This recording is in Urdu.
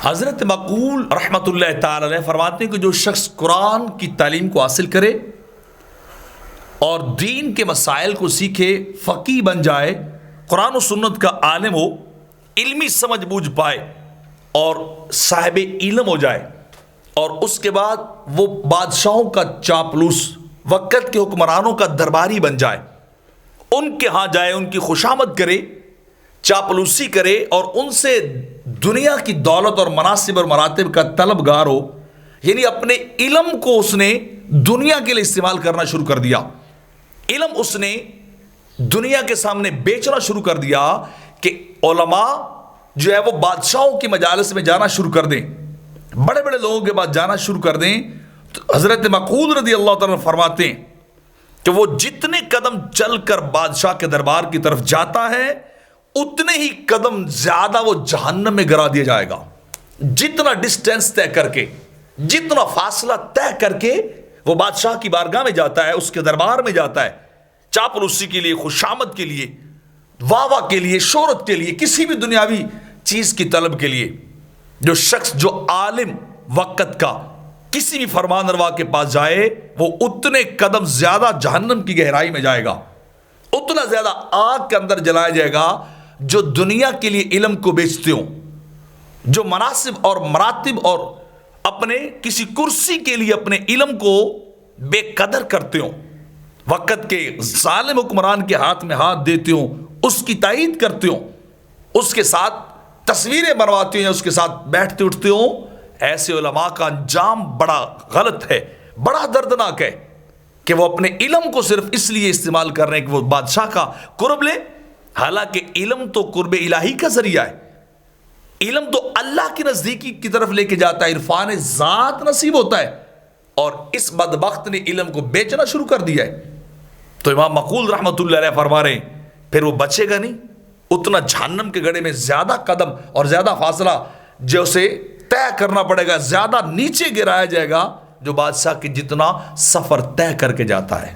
حضرت مقبول رحمۃ اللہ تعالی علیہ فرماتے ہیں کہ جو شخص قرآن کی تعلیم کو حاصل کرے اور دین کے مسائل کو سیکھے، فقیہ بن جائے، قرآن و سنت کا عالم ہو، علمی سمجھ بوجھ پائے اور صاحب علم ہو جائے، اور اس کے بعد وہ بادشاہوں کا چاپلوس، وقت کے حکمرانوں کا درباری بن جائے، ان کے ہاں جائے، ان کی خوشامد کرے، چاپلوسی کرے اور ان سے دنیا کی دولت اور مناصب اور مراتب کا طلبگار ہو، یعنی اپنے علم کو اس نے دنیا کے لیے استعمال کرنا شروع کر دیا، علم اس نے دنیا کے سامنے بیچنا شروع کر دیا کہ علماء جو ہے وہ بادشاہوں کی مجالس میں جانا شروع کر دیں، بڑے بڑے لوگوں کے بعد جانا شروع کر دیں، تو حضرت مقبول رضی اللہ تعالیٰ فرماتے ہیں کہ وہ جتنے قدم چل کر بادشاہ کے دربار کی طرف جاتا ہے اتنے ہی قدم زیادہ وہ جہنم میں گرا دیا جائے گا۔ جتنا ڈسٹینس طے کر کے، جتنا فاصلہ طے کر کے وہ بادشاہ کی بارگاہ میں جاتا ہے، اس کے دربار میں جاتا ہے، چاپلوسی کے لیے، خوشامد کے لیے، واہ واہ کے لیے، شہرت کے لیے، کسی بھی دنیاوی چیز کی طلب کے لیے، جو شخص جو عالم وقت کا کسی بھی فرمان روا کے پاس جائے وہ اتنے قدم زیادہ جہنم کی گہرائی میں جائے گا، اتنا زیادہ آگ کے اندر جلایا جائے گا۔ جو دنیا کے لیے علم کو بیچتے ہوں، جو مناصب اور مراتب اور اپنے کسی کرسی کے لیے اپنے علم کو بے قدر کرتے ہوں، وقت کے ظالم حکمران کے ہاتھ میں ہاتھ دیتے ہوں، اس کی تائید کرتے ہوں، اس کے ساتھ تصویریں بنواتے ہیں، اس کے ساتھ بیٹھتے اٹھتے ہوں، ایسے علماء کا انجام بڑا غلط ہے، بڑا دردناک ہے کہ وہ اپنے علم کو صرف اس لیے استعمال کر رہے ہیں کہ وہ بادشاہ کا قرب لے، حالانکہ علم تو قرب الہی کا ذریعہ ہے، علم تو اللہ کی نزدیکی کی طرف لے کے جاتا ہے، عرفان ذات نصیب ہوتا ہے، اور اس بدبخت نے علم کو بیچنا شروع کر دیا ہے۔ تو امام مقبول رحمۃ اللہ علیہ فرما رہے ہیں پھر وہ بچے گا نہیں، اتنا جہنم کے گڑھے میں زیادہ قدم اور زیادہ فاصلہ جو اسے طے کرنا پڑے گا، زیادہ نیچے گرایا جائے گا جو بادشاہ کی جتنا سفر طے کر کے جاتا ہے۔